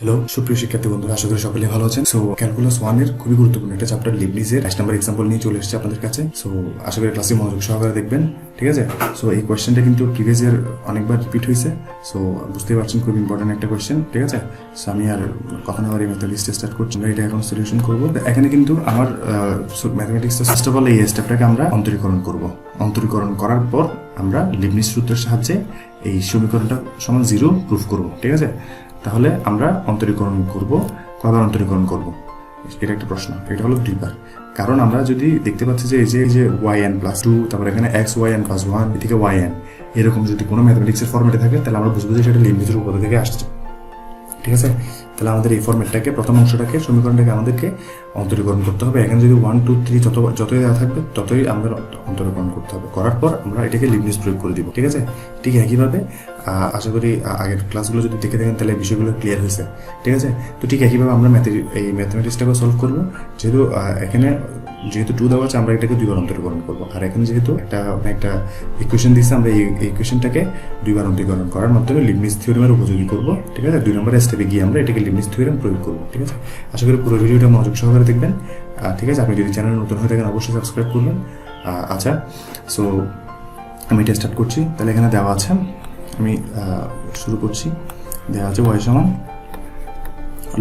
Hello সুপ্রিয় শিক্ষার্থী বন্ধুরা, আশা করি সকলে ভালো আছেন। সো ক্যালকুলাস 1 এর খুবই গুরুত্বপূর্ণ একটা চ্যাপ্টার লিবনিজের 5 নাম্বার এক্সাম্পল নিয়ে চলে এসেছে আপনাদের কাছে। সো আশা করি ক্লাসে মনোযোগ সহকারে দেখবেন, ঠিক আছে? সো এই কোয়েশ্চেনটা কিন্তু প্রিভিয়াস ইয়ার অনেকবার রিপিট হয়েছে। সো বুঝতেই পারছেন খুব ইম্পর্টেন্ট একটা কোয়েশ্চেন, ঠিক আছে? সো আমি আর কথা না বলে ম্যাথমেটিক্সটা স্টার্ট করছি। আমরা এটা এখন সলিউশন করবো। এখানে কিন্তু আমার ম্যাথমেটিক্সটা ফার্স্ট অফ অল এই স্টেপটাকে আমরা অন্তরীকরণ করব। অন্তরীকরণ করার পর আমরা লিবনিজ সূত্রের সাহায্যে এই সমীকরণটা সমান 0 প্রুফ করব, ঠিক আছে? তাহলে আমরা অন্তরীকরণ করব, কয়বার অন্তরীকরণ করব, এটা একটা প্রশ্ন। এটা হলো 2 বার। কারণ আমরা যদি দেখতে পাচ্ছি যে এই যে yn প্লাস 2, তারপর এখানে xyn প্লাস 1, এদিকে yn, এরকম যদি কোনো ম্যাথমেটিক্সের ফর্মেটে থাকে তাহলে আমরা বুঝবো যে সেটা লিবনিজের উপপাদ্য থেকে আসছে, ঠিক আছে? তাহলে আমাদের এই ফর্মেটটাকে, প্রথম অংশটাকে, সমীকরণটাকে আমাদেরকে অন্তরীকরণ করতে হবে। এখানে যদি 1 2 3 যতই দেওয়া থাকবে ততই আমাদের অন্তরীকরণ করতে হবে। করার পর আমরা এটাকে লিবনিজ প্রয়োগ করে দিব, ঠিক আছে? ঠিক একইভাবে আশা করি আগের ক্লাসগুলো যদি দেখে থাকেন তাহলে বিষয়গুলো ক্লিয়ার হয়েছে, ঠিক আছে? তো ঠিক একইভাবে আমরা এই ম্যাথমেটিক্সটাকে সলভ করবো। যেহেতু 2 দেওয়া আছে, আমরা এটাকে 2 বার অন্তরীকরণ করবো। আর এখানে যেহেতু একটা ইকুয়েশন দিচ্ছে, আমরা এই ইকুয়েশনটাকে 2 বার অন্তরীকরণ করার মাধ্যমে লিবনিজ থিওরেমের উপযোগী করবো, ঠিক আছে? 2 নম্বরের স্টেপে গিয়ে আমরা এটাকে লিবনিজ থিওরেম প্রয়োগ করবো, ঠিক আছে? আশা করি পুরো ভিডিওটা মনোযোগ সহকারে দেখবেন, ঠিক আছে? আপনি যদি চ্যানেল নতুন হয়ে থাকেন অবশ্যই সাবস্ক্রাইব করবেন। আচ্ছা, সো আমি এটা স্টার্ট করছি। তাহলে এখানে দেওয়া আছে, আমি শুরু করছি। দেওয়া আছে y সমান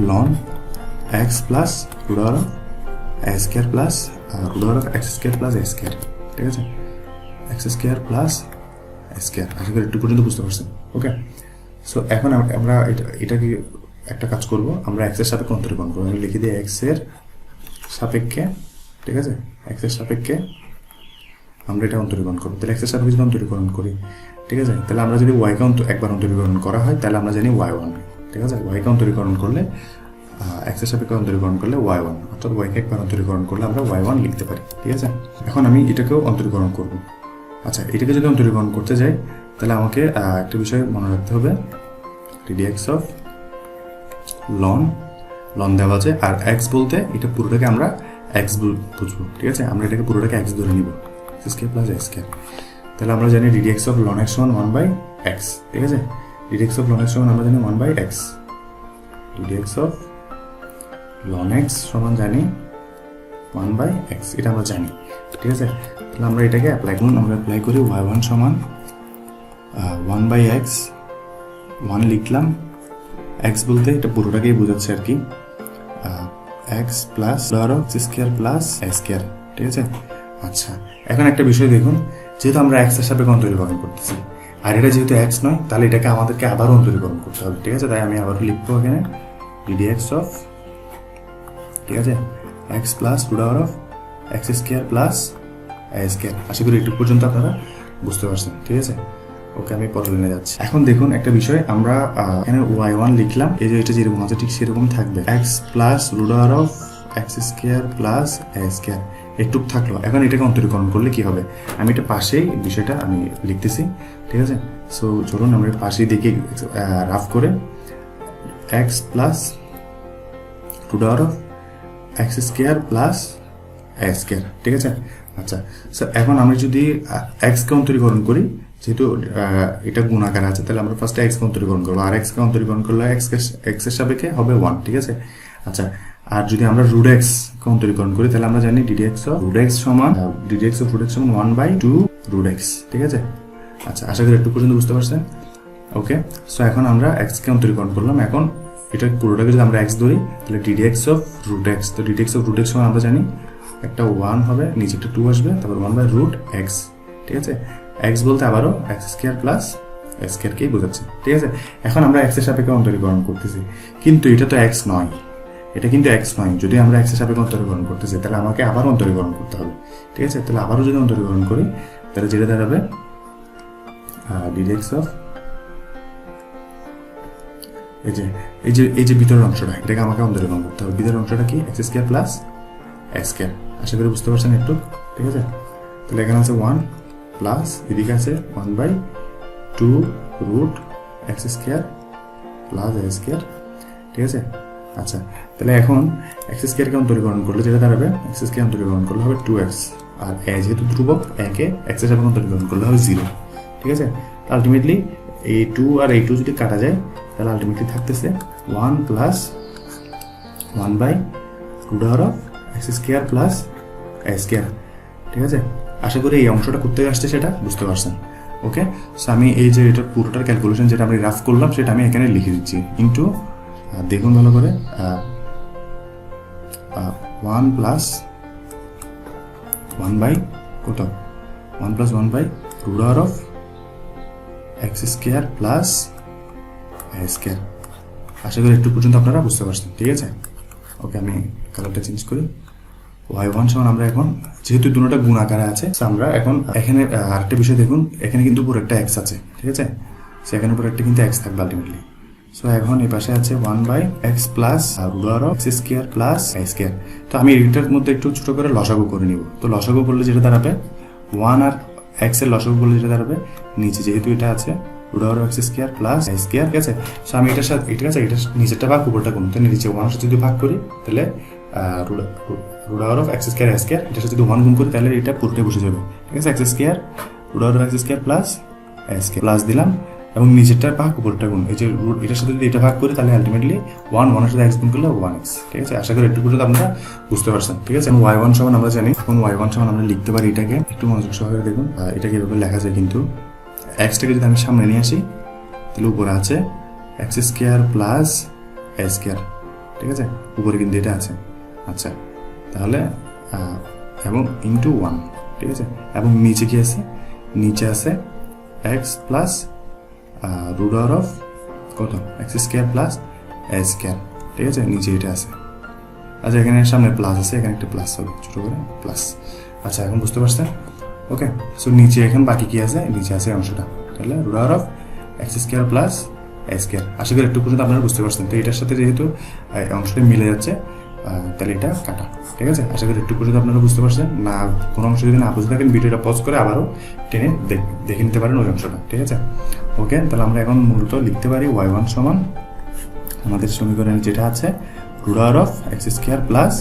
ln x plus root over a square plus root over x square plus a square, ঠিক আছে? x square plus a square. আশা করি একটু পর্যন্ত বুঝতে পারছেন, ওকে? সো এখন আমরা এটাকে একটা কাজ করব, আমরা x এর সাপেক্ষে অন্তরীকরণ করব। আমি লিখে দিই x এর সাপেক্ষে, ঠিক আছে? x এর সাপেক্ষে আমরা এটা অন্তরীকরণ করব। তাহলে x এর সাপেক্ষে যদি অন্তরীকরণ করি, ঠিক আছে? তাহলে আমরা যদি y কে একবার অন্তরীকরণ করা হয় তাহলে আমরা জানি y1, ঠিক আছে? y কে অন্তরীকরণ করলে x এর সাপেক্ষে অন্তরীকরণ করলে y1, অর্থাৎ y কে একবার অন্তরীকরণ করলে আমরা y1 লিখতে পারি, ঠিক আছে? এখন আমি এটাকেও অন্তরীকরণ করব। আচ্ছা, এটাকে যদি অন্তরীকরণ করতে যাই তাহলে আমাকে একটা বিষয় মনে রাখতে হবে, dx অফ ln দেওয়া আছে। আর x বলতে এটা পুরোটাকে আমরা x বুঝবো, ঠিক আছে? আমরা এটাকে পুরোটাকে x ধরে নিব, x square plus a square. তাহলে আমরা জানি ddx অফ ln x সমান 1/x, ঠিক আছে? ddx অফ ln x সমান আমরা জানি 1/x, ddx of ln x সমান জানি 1/x, এটা আমরা জানি, ঠিক আছে? তাহলে আমরা এটাকে অ্যাপ্লাই করি। y1 সমান 1/x, 1 লিখলাম। x বলতে এটা পুরোটাকেই বোঝাচ্ছে আর কি, x plus x square plus a square, ঠিক আছে? আচ্ছা, এখন একটা বিষয় দেখুন, যেহেতু আমরা x এর সাপেক্ষে অন্তরীকরণ করতেছি আর এটা যেহেতু x নয়, তাহলে এটাকে আমাদেরকে আবার অন্তরীকরণ করতে হবে, ঠিক আছে? তাই আমি আবার লিখবো এখানে ddx অফ, ঠিক আছে, x plus root over of x square plus a square. আশা করি একটু পর্যন্ত আপনারা বুঝতে পারছেন, ঠিক আছে? ওকে, আমি পরের লাইনে যাচ্ছি। এখন দেখুন একটা বিষয়, আমরা এখানে y1 লিখলাম, এই যে এটা যেরকম আছে ঠিক সেরকম থাকবে, x plus root over of x square plus a square, একটুক থাকলো। এখন এটাকে অন্তরীকরণ করলে কি হবে, আমি এটা পাশেই বিষয়টা আমি লিখতেছি, ঠিক আছে? সো চলুন আমরা পাশেই দেখি রাফ করে, x plus root over of x square plus a square, ঠিক আছে? আচ্ছা, সো এখন আমরা যদি x কে অন্তরীকরণ করি, যেহেতু এটা গুণাকার আছে, তাহলে আমরা ফার্স্টে x কে অন্তরীকরণ করবো। আর x কে অন্তরীকরণ করলে x এর সাপেক্ষে হবে 1, ঠিক আছে? আচ্ছা, আর যদি আমরা রুট x কে অন্তরীকরণ করি তাহলে আমরা জানি ddx অফ রুট x সমান 1/2 রুট x, ঠিক আছে? আচ্ছা, আশা করি একটু পর্যন্ত বুঝতে পারছেন, ওকে? সো এখন আমরা x কে অন্তরীকরণ করলাম। এখন এটা পুরোটাকে যদি আমরা x ধরি তাহলে ddx অফ রুট x, তো ddx অফ রুট x সমান আমরা জানি একটা 1 হবে, নিচে একটা 2 আসবে, তারপর 1/√x, ঠিক আছে? x বলতে আবারও x square plus a square কেই বোঝাচ্ছে, ঠিক আছে? এখন আমরা x এর সাপেক্ষে অন্তরীকরণ করতেছি, কিন্তু এটা তো x নয়, এটা কিন্তু x নয়। যদি আমরা x এর সাপেক্ষে অন্তরীকরণ করতেছি তাহলে আমাকে আবার অন্তরীকরণ করতে হবে, ঠিক আছে? তাহলে আবারও যদি অন্তরীকরণ করি তাহলে যেটা দাঁড়াবে ddx অফ এই যে ভিতরের অংশটা, এটাকে আমাকে অন্তরীকরণ করতে হবে। ভিতরের অংশটা কি, x square plus a square. আশা করি বুঝতে পারছেন একটু, ঠিক আছে? তাহলে এখানে আছে 1 প্লাস এদিকে আছে 1/2 root x square plus a square, ঠিক আছে? আচ্ছা, তাহলে এখন x স্কয়ারকে অন্তরীকরণ করলে যেটা দাঁড়াবে, x স্কয়ার অন্তরীকরণ করলে হবে 2x, আর a যেহেতু ধ্রুবক, a কে x এর সাপেক্ষে অন্তরীকরণ করলে হবে 0, ঠিক আছে? আলটিমেটলি এই 2 আর এই 2 যদি কাটা যায় তাহলে আলটিমেটলি থাকতেছে 1 plus 1 by root over of x square plus a square. ঠিক আছে, আশা করি এই অংশটা করতে আসছে সেটা বুঝতে পারছেন। ওকে, সো আমি এই যে এটা পুরোটার ক্যালকুলেশন যেটা আমি রাফ করলাম সেটা আমি এখানে লিখে দিচ্ছি ইন্টু, দেখুন ভালো করে, 1 প্লাস 1 বাই কত, 1 plus 1 by root over of x square plus a square. আশা করি একটু পর্যন্ত আপনারা বুঝতে পারছেন। ঠিক আছে, ওকে, আমি কালারটা চেঞ্জ করি। y1 সমান আমরা এখন যেহেতু দুটোটা গুণ আকারে আছে, আমরা এখন এখানে আরেকটা বিষয় দেখুন, এখানে কিন্তু পুরো একটা x আছে। ঠিক আছে, সেখানে পুরো একটা কিন্তু x থাকবে আলটিমেটলি। সো এখন এই পাশে আছে 1 by x plus root over of x square plus a square. তো আমি এটার মধ্যে একটু ছোট করে লসাগু করে নিব। তো লসাগু করলে যেটা দাঁড়াবে 1 আর এক্স এর লসাগু করলে যেটা দাঁড়াবে নিচে যেহেতু এটা আছে root over x square plus a square. ঠিক আছে, সো আমি এটার সাথে, ঠিক আছে, এটা নিচেরটা ভাগ উপরটা গুণ, তাহলে নিচে 1 সাথে যদি ভাগ করি তাহলে root over of x square a square, এটার সাথে যদি 1 গুণ করি তাহলে এটা পুরোটাই বসে যাবে। ঠিক আছে, x square root over x square plus a square plus দিলাম এবং নিচেরটার ভাগ উপরটা গুণ, এই যে রুট এটার সাথে যদি এটা ভাগ করি তাহলে আলটিমেটলি 1 এর সাথে এক্স গুণ করলে 1x। ঠিক আছে, আশা করি একটু পর্যন্ত আপনারা বুঝতে পারছেন। ঠিক আছে, y1 সমান আমরা জানি, এখন y1 সমান আমরা লিখতে পারি এটাকে, একটু মনোযোগ সহকারে দেখুন এটাকে এভাবে লেখা যায়, কিন্তু এক্সটাকে যদি আমি সামনে নিয়ে আসি তাহলে উপরে আছে x square plus a square. ঠিক আছে, উপরে কিন্তু এটা আছে। আচ্ছা, তাহলে এবং ইন্টু 1। ঠিক আছে, এবং নিচে কি আছে, নিচে আছে x plus root over of কত x square plus a square. ঠিক আছে, নিচে এটা আছে। আচ্ছা, এখানে সামনে প্লাস আছে, এখানে একটা প্লাস হবে ছোট করে প্লাস। আচ্ছা, এখন বুঝতে পারছেন। ওকে, সো নিচে এখন বাকি কি আছে, নিচে আছে অংশটা, তাহলে root over of x square plus a square. আশা করি একটু পর্যন্ত আপনারা বুঝতে পারছেন। তো এটার সাথে যেহেতু অংশটা মিলে যাচ্ছে তাহলে এটা কাটা। ঠিক আছে, আশা করি একটু পর্যন্ত আপনারা বুঝতে পারছেন। না কোনো অংশ যদি না বুঝতে থাকেন ভিডিওটা পজ করে আবারও টেনে দেখে নিতে পারেন ওই অংশটা। ঠিক আছে, ওকে, তাহলে আমরা এখন মূলত লিখতে পারি y1 সমান আমাদের সমীকরণে যেটা আছে root over of x square plus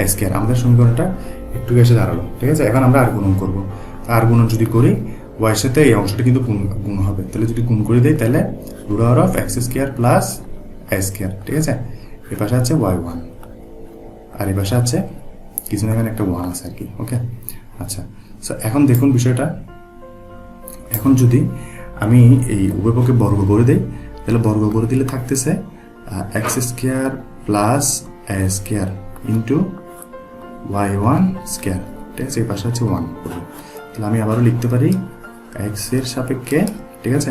a square. আমাদের সমীকরণটা একটু এসে দাঁড়ালো। ঠিক আছে, এখন আমরা আর গুণন করবো। আর গুণন যদি করি ওয়াইয়ের সাথে এই অংশটা কিন্তু গুণ হবে, তাহলে যদি গুণ করে দেয় তাহলে root over of x square plus a square. ঠিক আছে, এর পাশে আছে y1 আর এই পাশে আছে কিছু না, এখানে একটা 1 আছে আর কি। ওকে, আচ্ছা, সো এখন দেখুন বিষয়টা, এখন যদি আমি এই উভয় পক্ষে বর্গ করে দিই তাহলে বর্গ করে দিলে থাকতেছে x square plus a square into y1 square. ঠিক আছে, এই পাশে আছে 1, তাহলে আমি আবারও লিখতে পারি এক্স এর সাপেক্ষে। ঠিক আছে,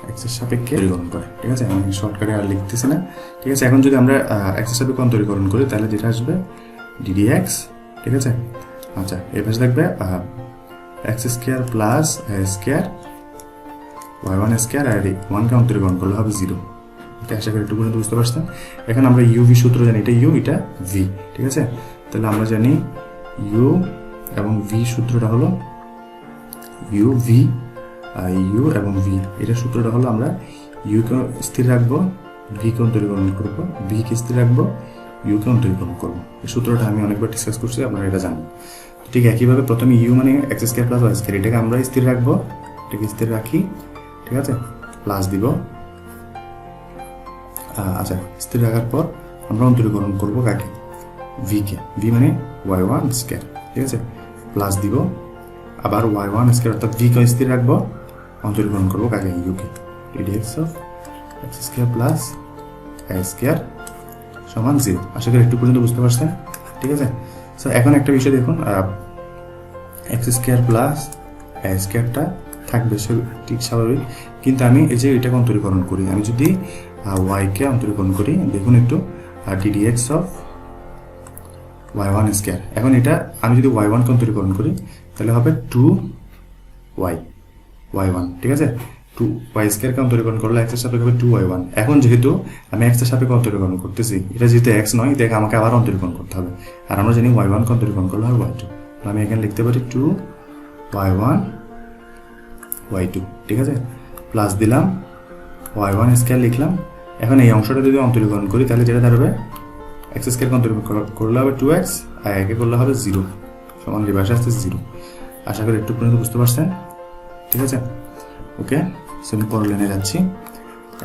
এক্স এর সাপেক্ষে অন্তরীকরণ করে। ঠিক আছে, আমি শর্টকাটে আর লিখতেছি না। ঠিক আছে, এখন যদি আমরা এক্স এর সাপেক্ষে অন্তরীকরণ করি তাহলে যেটা আসবে ddx। ঠিক আছে, আচ্ছা, এই পাশে থাকবে x square plus a square y1 square আর 1কে অন্তরীকরণ করলে হবে 0। ওকে, আশা করি একটু পর্যন্ত বুঝতে পারছেন। এখন আমরা ইউ-ভি সূত্র জানি, এটা ইউ এটা ভি। ঠিক আছে, তাহলে আমরা জানি ইউ এবং ভি সূত্রটা হলো ইউ ভি, ইউ এবং ভি, এটা সূত্রটা হলো আমরা ইউকে স্থির রাখবো, ভিকে অন্তরীকরণ করবো, ভিকে স্থির রাখবো, ইউকে অন্তরীকরণ করবো। এই সূত্রটা আমি অনেকবার ডিসকাস করছি, আপনারা এটা জানেন। ঠিক একইভাবে প্রথমে ইউ মানে x square plus y square, এটাকে আমরা স্থির রাখবো, এটাকে স্থির রাখি। ঠিক আছে, প্লাস দিব। আচ্ছা, স্থির রাখার পর আমরা অন্তরীকরণ করবো কাকে, ভিকে, ভি মানে y1 স্কোয়ার। ঠিক আছে, প্লাস দিব, আবার y1 স্কোয়ার অর্থাৎ ভিকে স্থির রাখবো, অন্তরীকরণ করবো কাকে, UK, ddx of x square plus a square সমান 0। আশা করি একটু পর্যন্ত বুঝতে পারছেন। ঠিক আছে, সো এখন একটা বিষয় দেখুন, এক্স স্কোয়ার প্লাস এ স্কোয়ারটা থাকবে ঠিক স্বাভাবিক, কিন্তু আমি এই যে এটাকে অন্তরীকরণ করি, আমি যদি ওয়াইকে অন্তরীকরণ করি দেখুন একটু, ddx অফ y1 স্কোয়ার। এখন এটা আমি যদি y1কে অন্তরীকরণ করি তাহলে হবে 2y y1। ঠিক আছে, 2y স্কোয়ারকে অন্তরীকরণ করলে x এর সাপেক্ষে হবে 2y1। এখন যেহেতু আমি x এর সাপেক্ষে অন্তরীকরণ করতেছি, এটা যেহেতু x নয়, এটাকে আমাকে আবার অন্তরীকরণ করতে হবে, আর আমরা জানি y1কে অন্তরীকরণ করলে হবে y2। আমি এখানে লিখতে পারি 2y1 y2। ঠিক আছে, প্লাস দিলাম, y1 স্কোয়ার লিখলাম। এখন এই অংশটা যদি অন্তরীকরণ করি তাহলে যেটা দাঁড়াবে এক্স স্কোয়ারকে অন্তরীকরণ করলে হবে 2x আর একে করলে হবে 0 সমান রিভার্সে আসছে 0। আশা করি একটু পর্যন্ত বুঝতে পারছেন। ঠিক আছে, ওকে, আমি পরের লাইনে যাচ্ছি।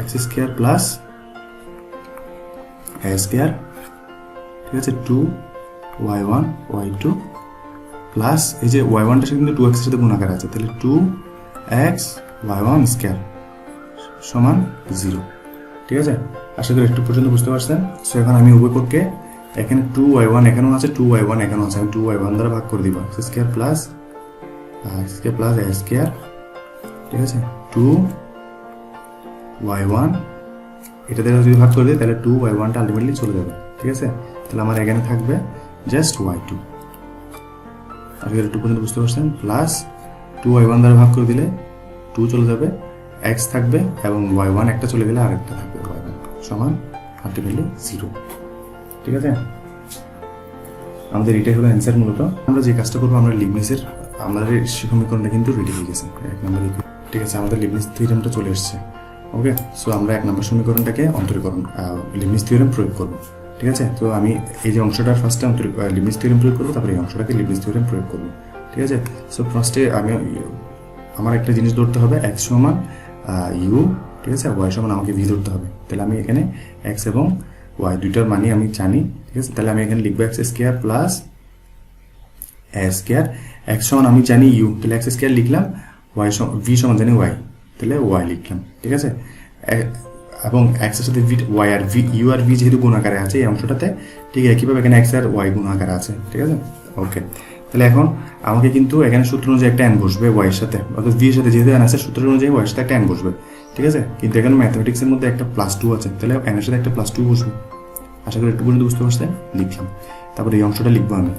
X square plus a square, ঠিক আছে, 2y1 y2 প্লাস এই যে y1টার সাথে কিন্তু 2x এর সাথে গুণাকার আছে, তাহলে 2x y1 স্কোয়ার সমান 0। ঠিক আছে, আশা করি একটু পর্যন্ত বুঝতে পারছেন। সো এখন আমি উভয় পক্ষে এখানে 2y1 এখানেও আছে, 2y1 এখানেও আছে, আমি 2y1 দ্বারা ভাগ করে দিব, x square plus a square, ঠিক আছে, 2y1 এটা দ্বারা যদি ভাগ করে দিই তাহলে 2y1টা আলটিমেটলি চলে যাবে। ঠিক আছে, তাহলে আমার এখানে থাকবে জাস্ট y2। আশা করি একটু পর্যন্ত বুঝতে পারছেন। প্লাস 2y1 দ্বারা ভাগ করে দিলে 2 চলে যাবে, x থাকবে এবং y1 একটা চলে গেলে আরেকটা থাকবে, y1 সমান আলটিমেটলি 0। ঠিক আছে, আমাদের এটাই হলো অ্যান্সার। মূলত আমরা যে কাজটা করবো, আমরা লিবনিজের আমাদের সমীকরণটা কিন্তু রেডি হয়ে গেছে, 1 নম্বর। ঠিক আছে, আমাদের লিবনিজ থিওরেমটা চলে এসছে। ওকে, সো আমরা 1 নম্বর সমীকরণটাকে অন্তরীকরণ লিবনিজ থিওরেম প্রয়োগ করবো। ঠিক আছে, তো আমি এই যে অংশটার ফার্স্টে লিবনিজ থিওরেম প্রয়োগ করবো, তারপরে এই অংশটাকে লিবনিজ থিওরেম প্রয়োগ করবো। ঠিক আছে, সো ফার্স্টে আমার একটা জিনিস ধরতে হবে, এক্স সমান ইউ, ঠিক আছে, ওয়াই সমান আমাকে ভি ধরতে হবে। তাহলে আমি এখানে এক্স এবং ওয়াই দুইটার মানই আমি জানি। ঠিক আছে, তাহলে আমি এখানে লিখবো x square plus a square, x সমান আমি জানি ইউ, তাহলে এক্স স্কোয়ার লিখলাম, ওয়াই ভি সমান জানি ওয়াই, তাহলে ওয়াই লিখলাম। ঠিক আছে, এবং এক্স এর সাথে ওয়াই আর ভি, ইউ আর ভি যেহেতু গুণাকারে আছে এই অংশটাতে, ঠিক একইভাবে এখানে এক্স আর ওয়াই গুণাকারে আছে। ঠিক আছে, ওকে, তাহলে এখন আমাকে কিন্তু এখানে সূত্র অনুযায়ী একটা এন বসবে ওয়াই এর সাথে, অর্থাৎ ভি এর সাথে যেহেতু এন আছে সূত্র অনুযায়ী ওয়াই এর সাথে একটা এন বসবে। ঠিক আছে, কিন্তু এখানে ম্যাথমেটিক্সের মধ্যে একটা +2 আছে, তাহলে এন এর সাথে একটা +2 বসবে। আশা করি একটু পর্যন্ত বুঝতে পারছেন। লিখলাম, তারপরে এই অংশটা লিখবো আমি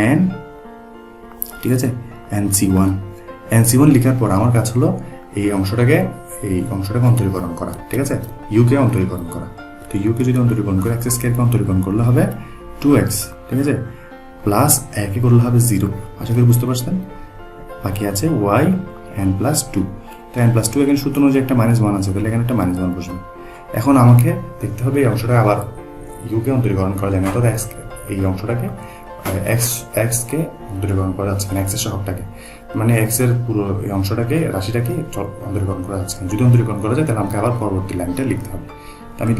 এন, ঠিক আছে, NC1 লেখার পর আমার কাজ হলো এই অংশটাকে অন্তরীকরণ করা। ঠিক আছে, ইউকে অন্তরীকরণ করা। তো ইউকে যদি অন্তরীকরণ করে এক্স স্কোয়ারকে অন্তরীকরণ করলে হবে 2x, ঠিক আছে, প্লাস একে করলে হবে 0। আশা করি বুঝতে পারছেন। বাকি আছে y n+2, তো n+2 এখানে সূত্র অনুযায়ী একটা -1 আছে, তাহলে এখানে একটা -1 বসবে। এখন আমাকে দেখতে হবে এই অংশটা আবার ইউকে অন্তরীকরণ করা যায় না, অর্থাৎ এই অংশটাকে এক্সকে অন্তরীকরণ করা যাচ্ছে না, এক্সের সহগটাকে, মানে এক্সের পুরো এই অংশটাকে রাশিটাকে অন্তরীকরণ করা যাচ্ছে না। যদি অন্তরীকরণ করা যায় তাহলে আমাকে আবার পরবর্তী লাইনটা লিখতে হবে। আমি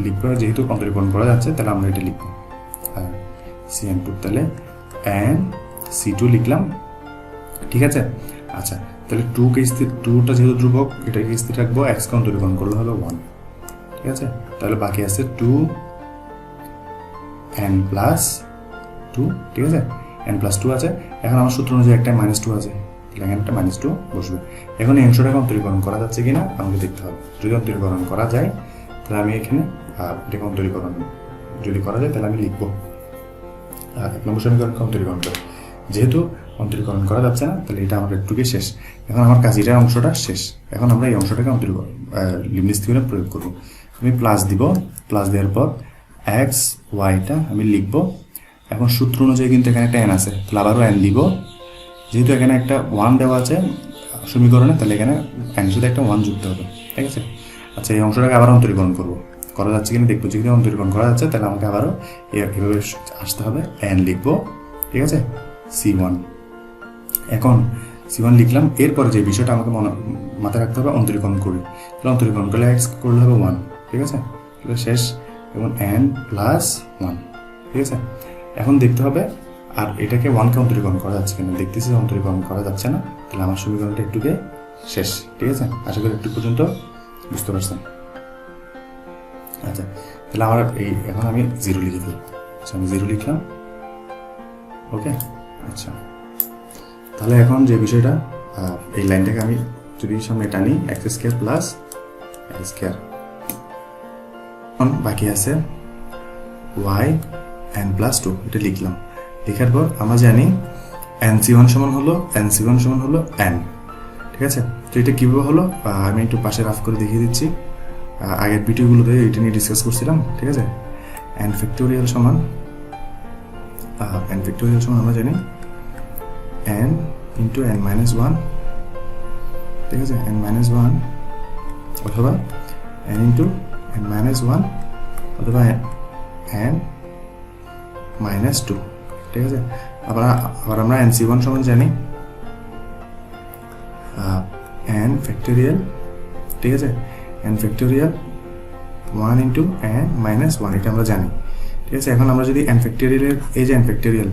লিখবো, যেহেতু অন্তরীকরণ করা যাচ্ছে তাহলে আমরা এটা লিখবো CN2, তাহলে NC2 লিখলাম। ঠিক আছে, আচ্ছা, তাহলে 2টা যেহেতু ধ্রুবক, এটাকে স্থির রাখবো, এক্সকে অন্তরীকরণ করলে হবে 1। ঠিক আছে, তাহলে বাকি আছে 2n+2, ঠিক আছে, n+2 আছে। এখন আমার সূত্র অনুযায়ী একটা -2 আছে, তাহলে এখানে একটা -2 বসবে। এখন এই অংশটাকে অন্তরীকরণ করা যাচ্ছে কিনা আমাকে দেখতে হবে। যদি অন্তরীকরণ করা যায় তাহলে আমি এখানে এটাকে অন্তরীকরণ যদি করা যায় তাহলে আমি লিখবো 1 নম্বর সমীকরণকে অন্তরীকরণ করে। যেহেতু অন্তরীকরণ করা যাচ্ছে না তাহলে এটা আমার একটুকে শেষ। এখন আমার কাজ এটার অংশটা শেষ। এখন আমরা এই অংশটাকে অন্তরীকরণ লিবনিজ থিওরেম প্রয়োগ করব। আমি প্লাস দিব, প্লাস দেওয়ার পর এক্স ওয়াইটা আমি লিখবো। এখন সূত্র অনুযায়ী কিন্তু এখানে একটা এন আছে, তাহলে আবারও এন দিব। যেহেতু এখানে একটা 1 দেওয়া আছে সমীকরণে, তাহলে এখানে এনের সাথে একটা 1 যুক্ত হবে। ঠিক আছে, আচ্ছা, এই অংশটাকে আবার অন্তরীকরণ করবো, করা যাচ্ছে কিনা দেখবো। যদি অন্তরীকরণ করা যাচ্ছে তাহলে আমাকে আবারও এভাবে আসতে হবে, এন লিখবো। ঠিক আছে, C1। এখন C1 লিখলাম, এরপরে যে বিষয়টা আমাকে মাথায় রাখতে হবে, অন্তরীকরণ করি। তাহলে অন্তরীকরণ করলে এক্স করলে হবে 1। ঠিক আছে, তাহলে শেষ, এবং n+1। ঠিক আছে, এখন দেখতে হবে আর এটাকে 1কে অন্তরীকরণ করা যাচ্ছে কিনা। দেখতেছি অন্তরীকরণ করা যাচ্ছে না, তাহলে আমার সমীকরণটা একটুকে শেষ। ঠিক আছে, আশা করি একটু পর্যন্ত বুঝতে পারছেন। আচ্ছা, তাহলে আমার এখন আমি 0 লিখে দিই। আচ্ছা, আমি 0 লিখলাম। ওকে, আচ্ছা, তাহলে এখন যে বিষয়টা, এই লাইনটাকে আমি যদি সামনে টানি, x square plus a square, বাকি আছে y n+2, এটা লিখলাম। লেখার পর আমরা জানি NC1 সমান হলো n। ঠিক আছে, তো এটা কীভাবে হলো আমি একটু পাশে রাফ করে দেখিয়ে দিচ্ছি। আগের ভিডিওগুলোতে এটা নিয়ে ডিসকাস করছিলাম। ঠিক আছে, n ফ্যাক্টোরিয়াল সমান আমরা জানি n × n-1। ঠিক আছে, n-1 অথবা n × n-1 অথবা n-2। ঠিক আছে, আবার আমরা NC1 সমান জানি n ফ্যাক্টোরিয়াল ঠিক আছে, n factorial 1 into n minus 1, এটা আমরা জানি। ঠিক আছে, এখন আমরা যদি n ফ্যাক্টোরিয়ালের এই যে n ফ্যাক্টোরিয়াল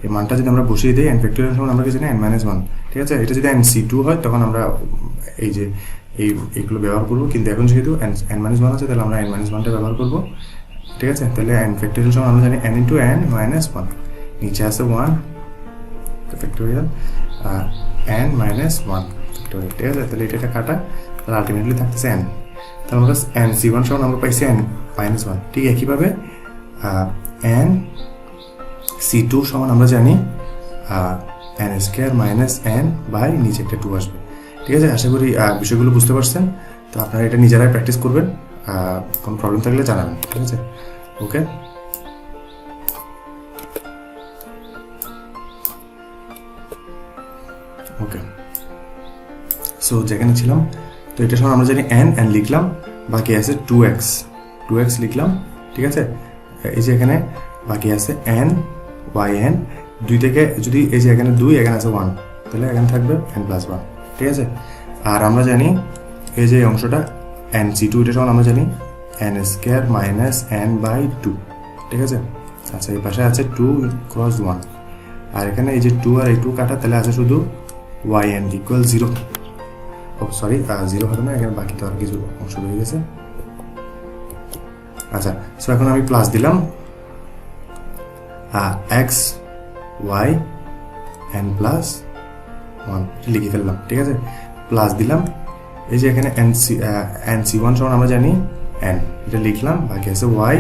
এই মানটা যদি আমরা বসিয়ে দিই, n ফ্যাক্টোরিয়াল সমান আমরা কি জানি n মাইনাস 1। ঠিক আছে, এটা যদি nc2 হয় তখন আমরা এই যে এইগুলো ব্যবহার করবো, কিন্তু এখন যেহেতু n মাইনাস 1 আছে তাহলে আমরা n মাইনাস 1টা ব্যবহার করবো। ঠিক আছে, তাহলে n ফ্যাক্টোরিয়াল সমান আমরা জানি n ইন্টু n মাইনাস 1, নিচে আছে 1 ফ্যাক্টোরিয়াল n মাইনাস 1 ফ্যাক্টোরিয়াল। ঠিক আছে, তাহলে এটা কাটা, তাহলে আলটিমেটলি থাকতেছে n, তাহলে আমরা nc1 সমান আমরা পাইছি n মাইনাস 1। ঠিক একইভাবে nc2 সমান আমরা জানি n square minus n by নিচে একটা 2 আসবে। ঠিক আছে, আশা করি বিষয়গুলো বুঝতে পারছেন। তো আপনারা এটা নিজেরাই প্র্যাকটিস করবেন, কোনো প্রবলেম থাকলে জানাবেন। ঠিক আছে, ওকে। ওকে, সো যেখানে ছিলাম, তো এটা সমান আমরা জানি n লিখলাম, বাকি আছে 2x লিখলাম। ঠিক আছে, এই যে এখানে বাকি আছে n yn, 2 থেকে যদি এই যে এখানে 2 এখানে আছে 1, তাহলে এখানে থাকবে n প্লাস 1। ঠিক আছে, আর আমরা জানি এই যে অংশটা nc2, এটা সমান আমরা জানি n square minus n by 2। ঠিক আছে, আচ্ছা এই পাশে আছে 2 ক্রস 1, আর এখানে এই যে 2 আর এই 2 কাটা, তাহলে আছে শুধু yn ইকুয়াল 0। ও সরি, 0 হবে না, এখানে বাকি তো আর কিছু অংশ রয়ে গেছে। আচ্ছা, সো এখন আমি প্লাস দিলাম x y n প্লাস 1 লিখে ফেললাম। ঠিক আছে, প্লাস দিলাম, এই যে এখানে nc1 সমান আমরা জানি n, এটা লিখলাম, বাকি আছে y,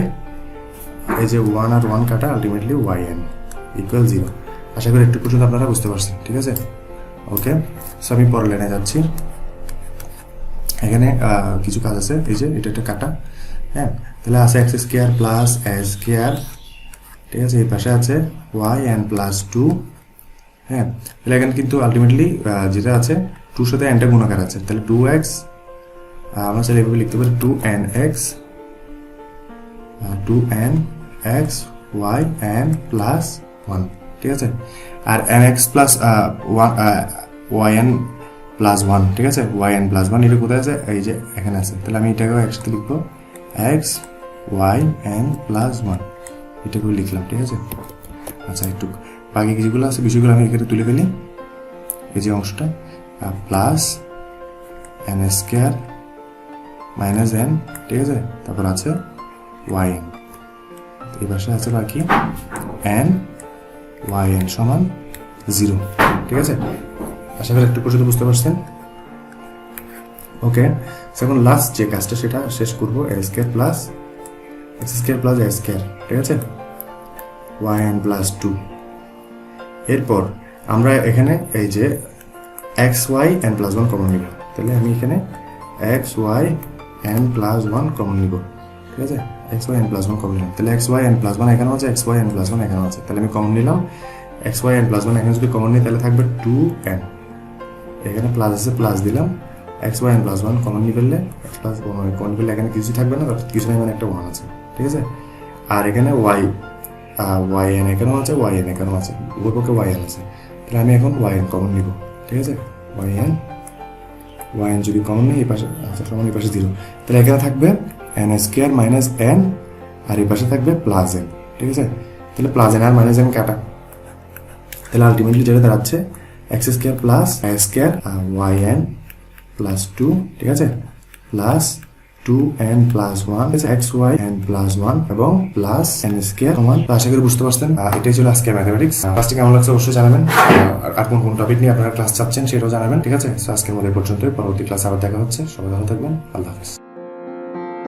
এই যে 1 আর 1 কাটা, আলটিমেটলি yn ইকুয়াল 0। আশা করি একটু পর্যন্ত আপনারা বুঝতে পারছেন। ঠিক আছে, ওকে। সো আমি পরের লাইনে যাচ্ছি। এখানে কিছু কাজ আছে, এই যে এটা একটা কাটা, হ্যাঁ, তাহলে আছে x square plus a square. ঠিক আছে, এই পাশে আছে yn প্লাস 2। হ্যাঁ, তাহলে এখানে কিন্তু আলটিমেটলি যেটা আছে 2 সাথে nটা গুণাকার আছে, তাহলে 2x, আমরা চাইলে এভাবে লিখতে পারি 2nx yn প্লাস 1। ঠিক আছে, আর nx প্লাস yn প্লাস 1। ঠিক আছে, yn প্লাস 1 এটা কোথায় আছে, এই যে এখানে আছে, তাহলে আমি এটাকেও একসাথে লিখবো x yn প্লাস 1, এটাকেও লিখলাম। ঠিক আছে, আচ্ছা একটু বাকি কিছুগুলো আছে বিষয়গুলো আমি এখানে তুলে ফেলি। এই যে অংশটা plus n square minus n। ঠিক আছে, তারপর আছে yn, এই পাশে আছে বাকি n yn সমান 0। ঠিক আছে, আশা করি একটু পর্যন্ত বুঝতে পারছেন। ওকে, এখন লাস্ট যে কাজটা সেটা শেষ করবো, a square plus x square plus a square. ঠিক আছে, yn প্লাস 2। এরপর আমরা এখানে এই যে xy n প্লাস 1 কমন নিব, তাহলে আমি এখানে xy n প্লাস 1 কমন নিব। ঠিক আছে, xy n প্লাস 1 কমন নিলাম, তাহলে xy n প্লাস 1 এখানেও আছে, xy n প্লাস 1 এখানেও আছে, তাহলে আমি কমন নিলাম xy n প্লাস 1 এখানে যদি কমন নিই তাহলে থাকবে 2n, এখানে প্লাস আছে প্লাস দিলাম, xy n প্লাস 1 কমন নিয়ে ফেললে প্লাস 1 কমন ফেললে এখানে কিছু থাকবে না, কিছু নাই, মানে একটা 1 আছে। ঠিক আছে, আর এখানে yn এখানেও আছে, yn এখানেও আছে, উভয় পক্ষে yn আছে, তাহলে আমি এখন yn কমন নিব। ঠিক আছে, yn যদি কমন নিই, এই পাশে আচ্ছা সমান এই পাশে 0, তাহলে এখানে থাকবে n স্কয়ার মাইনাস n, আর এই পাশে থাকবে প্লাস n। ঠিক আছে, তাহলে প্লাস n আর মাইনাস n কাটা, তাহলে আলটিমেটলি যেটা দাঁড়াচ্ছে x square plus a square yn plus 2। ঠিক আছে, plus 2n plus 1 xy n plus 1 এবং প্লাস n স্কয়ার সমান। আশা করি বুঝতে পারছেন। এটাই ছিল আজকে ম্যাথমেটিক্স। ক্লাসটি কেমন লাগছে অবশ্যই জানাবেন, আর কোন কোন টপিক নিয়ে আপনারা ক্লাস চাচ্ছেন সেটাও জানাবেন। ঠিক আছে, আজকের মধ্যে পর্যন্তই, পরবর্তী ক্লাসে আবার দেখা হচ্ছে। সবাই ভালো থাকবেন, আল্লাহ হাফেজ।